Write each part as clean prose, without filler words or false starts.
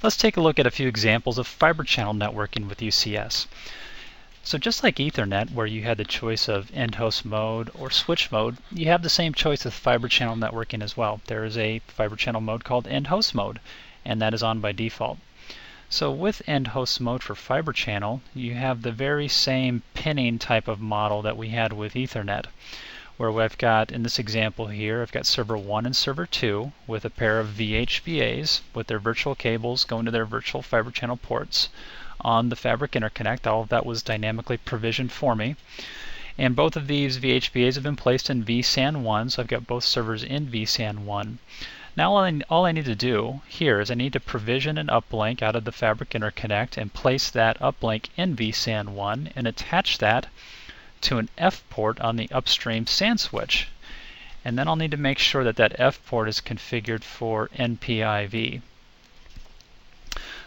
Let's take a look at a few examples of fiber channel networking with UCS. So just like Ethernet, where you had the choice of end host mode or switch mode, you have the same choice with fiber channel networking as well. There is a fiber channel mode called end host mode, and that is on by default. So with end host mode for fiber channel, you have the very same pinning type of model that we had with Ethernet, where I've got, in this example here, I've got server 1 and server 2 with a pair of VHBAs with their virtual cables going to their virtual fiber channel ports on the fabric interconnect. All of that was dynamically provisioned for me. And both of these VHBAs have been placed in vSAN 1, so I've got both servers in vSAN 1. Now all I need to do here is I need to provision an uplink out of the fabric interconnect and place that uplink in vSAN 1 and attach that to an F port on the upstream SAN switch. And then I'll need to make sure that that F port is configured for NPIV.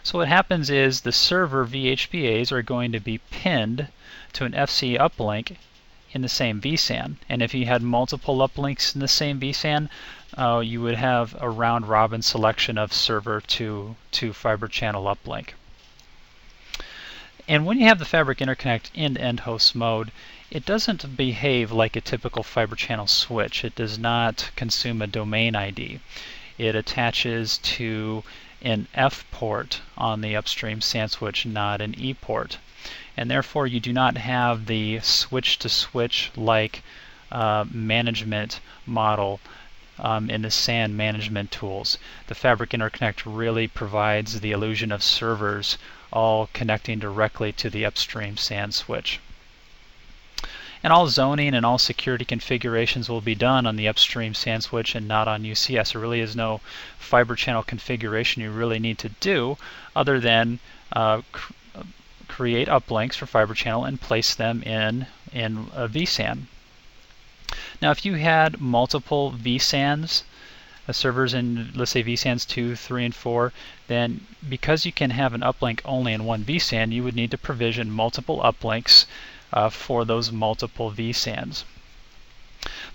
So what happens is the server VHBAs are going to be pinned to an FC uplink in the same vSAN. And if you had multiple uplinks in the same vSAN, you would have a round-robin selection of server to fiber channel uplink. And when you have the fabric interconnect in end host mode, it doesn't behave like a typical fiber channel switch. It does not consume a domain ID. It attaches to an F port on the upstream SAN switch, not an E port. And therefore you do not have the switch-to-switch like management model in the SAN management tools. The fabric interconnect really provides the illusion of servers all connecting directly to the upstream SAN switch. And all zoning and all security configurations will be done on the upstream SAN switch and not on UCS. There really is no fiber channel configuration you really need to do other than create uplinks for fiber channel and place them in a vSAN. Now if you had multiple vSANs, servers in, let's say, vSANs 2, 3, and 4, then because you can have an uplink only in one vSAN, you would need to provision multiple uplinks for those multiple vSANs.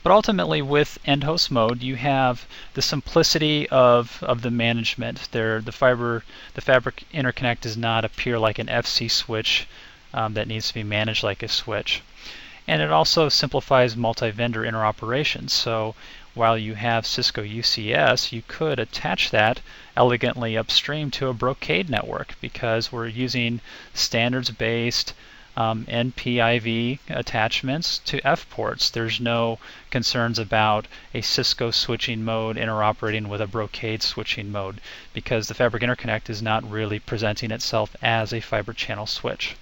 But ultimately with end host mode you have the simplicity of the management. The fabric interconnect does not appear like an FC switch that needs to be managed like a switch. And it also simplifies multi-vendor interoperation. So while you have Cisco UCS, you could attach that elegantly upstream to a Brocade network because we're using standards-based NPIV attachments to F ports. There's no concerns about a Cisco switching mode interoperating with a Brocade switching mode because the fabric interconnect is not really presenting itself as a fiber channel switch.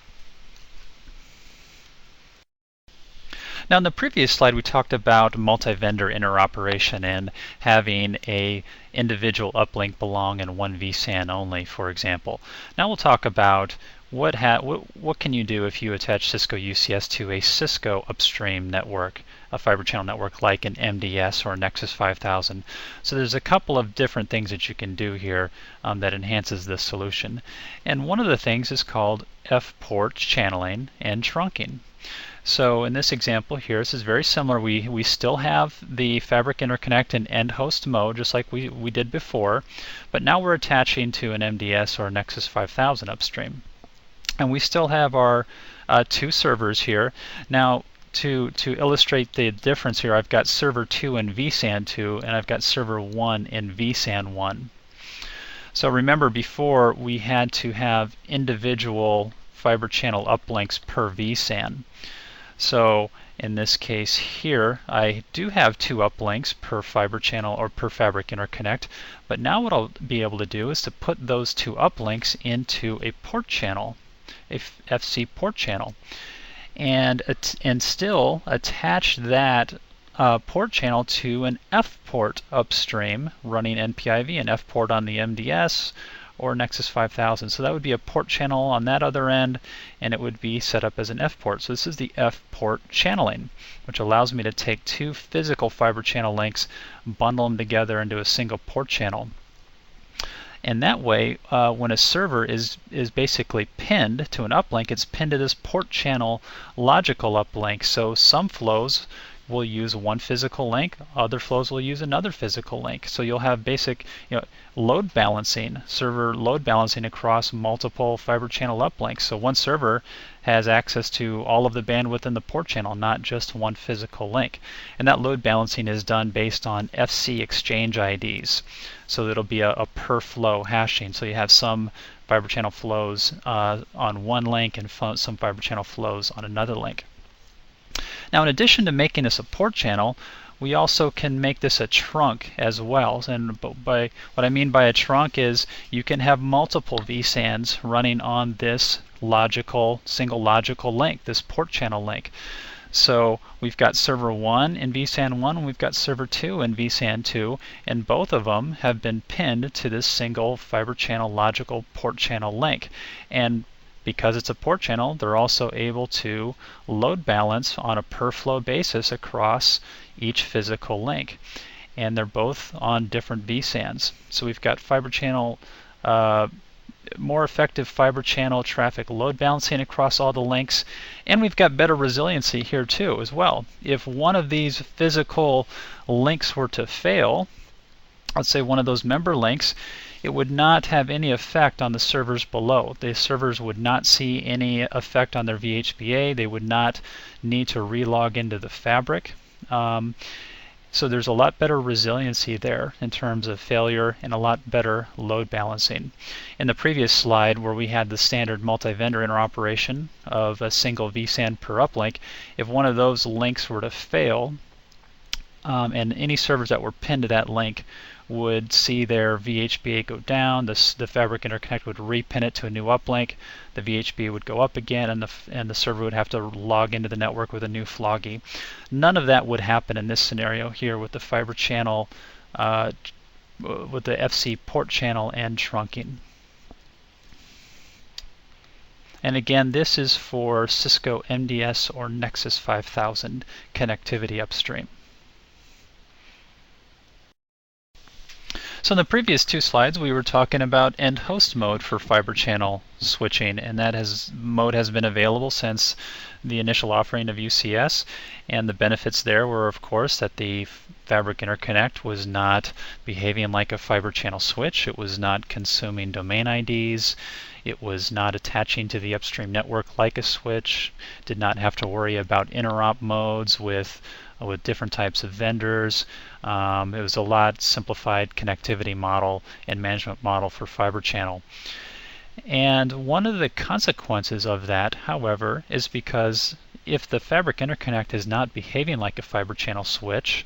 Now in the previous slide we talked about multi-vendor interoperation and having a individual uplink belong in one vSAN only, for example. Now we'll talk about what can you do if you attach Cisco UCS to a Cisco upstream network, a fiber channel network like an MDS or Nexus 5000. So there's a couple of different things that you can do here that enhances this solution. And one of the things is called F port channeling and trunking. So in this example here, this is very similar. We still have the fabric interconnect in end host mode just like we did before, but now we're attaching to an MDS or Nexus 5000 upstream. And we still have our two servers here. Now to illustrate the difference here, I've got server 2 in vSAN 2 and I've got server 1 in vSAN 1. So remember before we had to have individual fiber channel uplinks per vSAN. So in this case here, I do have two uplinks per fiber channel or per fabric interconnect, but now what I'll be able to do is to put those two uplinks into a port channel, a FC port channel, and still attach that port channel to an F port upstream running NPIV, an F port on the MDS or Nexus 5000. So that would be a port channel on that other end, and it would be set up as an F port. So this is the F port channeling, which allows me to take two physical fiber channel links, bundle them together into a single port channel. And that way, when a server is basically pinned to an uplink, it's pinned to this port channel logical uplink. So some flows will use one physical link, other flows will use another physical link. So you'll have basic load balancing, server load balancing across multiple fiber channel uplinks. So one server has access to all of the bandwidth in the port channel, not just one physical link. And that load balancing is done based on FC exchange IDs. So it'll be a per flow hashing. So you have some fiber channel flows on one link and some fiber channel flows on another link. Now, in addition to making this a port channel, we also can make this a trunk as well. And by what I mean by a trunk is you can have multiple vSANs running on this single logical link, this port channel link. So we've got server 1 in vSAN 1 and we've got server 2 in vSAN 2, and both of them have been pinned to this single fiber channel logical port channel link. And because it's a port channel, they're also able to load balance on a per flow basis across each physical link. And they're both on different vSANs. So we've got fiber channel, more effective fiber channel traffic load balancing across all the links, and we've got better resiliency here too as well. If one of these physical links were to fail, let's say one of those member links, it would not have any effect on the servers below. The servers would not see any effect on their VHBA. They would not need to relog into the fabric. So there's a lot better resiliency there in terms of failure and a lot better load balancing. In the previous slide where we had the standard multi-vendor interoperation of a single vSAN per uplink, if one of those links were to fail, and any servers that were pinned to that link would see their VHBA go down, the Fabric Interconnect would repin it to a new uplink, the VHBA would go up again, and the server would have to log into the network with a new floggy. None of that would happen in this scenario here with the fiber channel, with the FC port channel and trunking. And again, this is for Cisco MDS or Nexus 5000 connectivity upstream. So in the previous two slides, we were talking about end host mode for fiber channel switching, and that mode has been available since the initial offering of UCS. And the benefits there were, of course, that the Fabric Interconnect was not behaving like a fiber channel switch. It was not consuming domain IDs. It was not attaching to the upstream network like a switch. Did not have to worry about interop modes with different types of vendors. It was a lot simplified connectivity model and management model for fiber channel. And one of the consequences of that, however, is because if the Fabric Interconnect is not behaving like a fiber channel switch,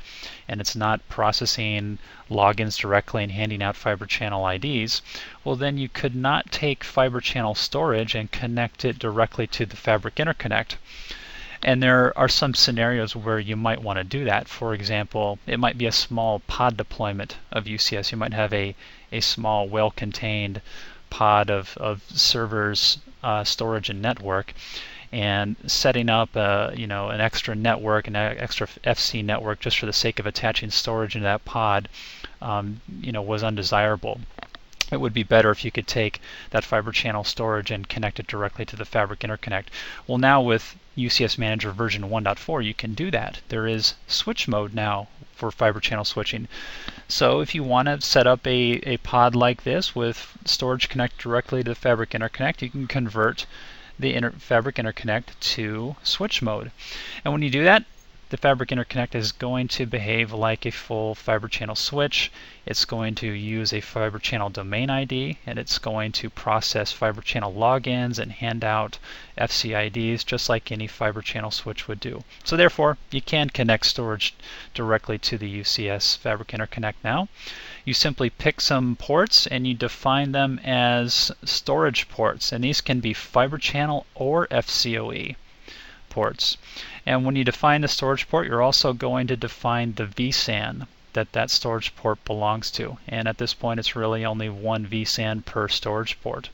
and it's not processing logins directly and handing out fiber channel IDs, well then you could not take fiber channel storage and connect it directly to the Fabric Interconnect. And there are some scenarios where you might want to do that. For example, it might be a small pod deployment of UCS. You might have a small, well-contained pod of servers, storage, and network, and setting up an extra network, an extra FC network, just for the sake of attaching storage into that pod, was undesirable. It would be better if you could take that fiber channel storage and connect it directly to the Fabric Interconnect. Well, now with UCS Manager version 1.4, you can do that. There is switch mode now for fiber channel switching. So if you want to set up a pod like this with storage connect directly to the Fabric Interconnect, you can convert the Fabric Interconnect to switch mode. And when you do that, the Fabric Interconnect is going to behave like a full fiber channel switch. It's going to use a fiber channel domain ID, and it's going to process fiber channel logins and hand out FC IDs just like any fiber channel switch would do. So therefore, you can connect storage directly to the UCS Fabric Interconnect now. You simply pick some ports and you define them as storage ports, and these can be fiber channel or FCOE ports. And when you define the storage port, you're also going to define the vSAN that storage port belongs to. And at this point, it's really only one vSAN per storage port.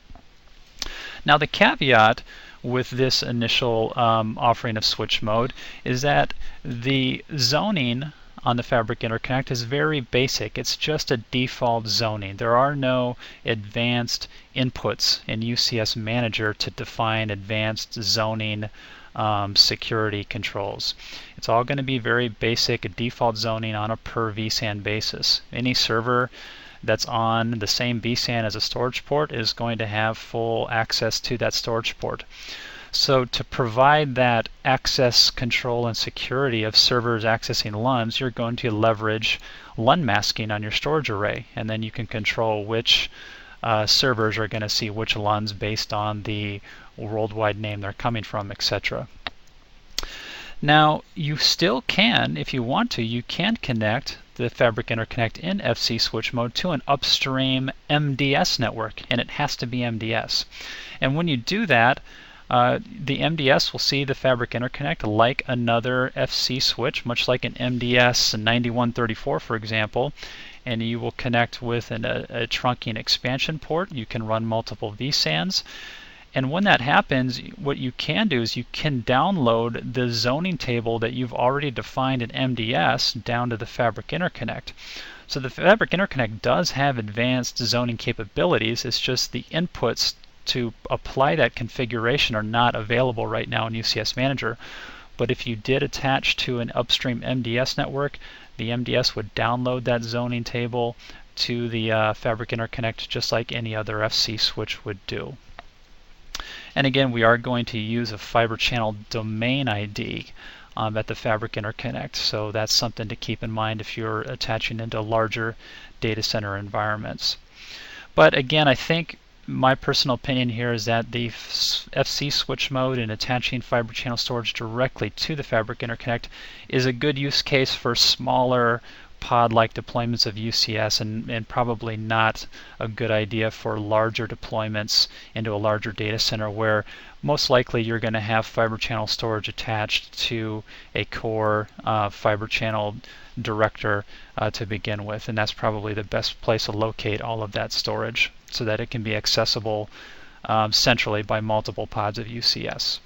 Now, the caveat with this initial offering of switch mode is that the zoning on the Fabric Interconnect is very basic. It's just a default zoning. There are no advanced inputs in UCS Manager to define advanced zoning security controls. It's all going to be very basic default zoning on a per vSAN basis. Any server that's on the same vSAN as a storage port is going to have full access to that storage port. So to provide that access control and security of servers accessing LUNs, you're going to leverage LUN masking on your storage array, and then you can control which servers are going to see which LUNs based on the worldwide name they're coming from, etc. Now, you still can, if you want to, you can connect the Fabric Interconnect in FC switch mode to an upstream MDS network, and it has to be MDS. And when you do that, the MDS will see the Fabric Interconnect like another FC switch, much like an MDS 9134, for example, and you will connect with a trunking expansion port. You can run multiple vSANs. And when that happens, what you can do is you can download the zoning table that you've already defined in MDS down to the Fabric Interconnect. So the Fabric Interconnect does have advanced zoning capabilities. It's just the inputs to apply that configuration are not available right now in UCS Manager. But if you did attach to an upstream MDS network, the MDS would download that zoning table to the Fabric Interconnect just like any other FC switch would do. And again, we are going to use a fiber channel domain ID at the Fabric Interconnect, so that's something to keep in mind if you're attaching into larger data center environments. But again, I think my personal opinion here is that the FC switch mode and attaching fiber channel storage directly to the Fabric Interconnect is a good use case for smaller pod-like deployments of UCS, and probably not a good idea for larger deployments into a larger data center where most likely you're going to have fiber channel storage attached to a core fiber channel director to begin with, and that's probably the best place to locate all of that storage so that it can be accessible centrally by multiple pods of UCS.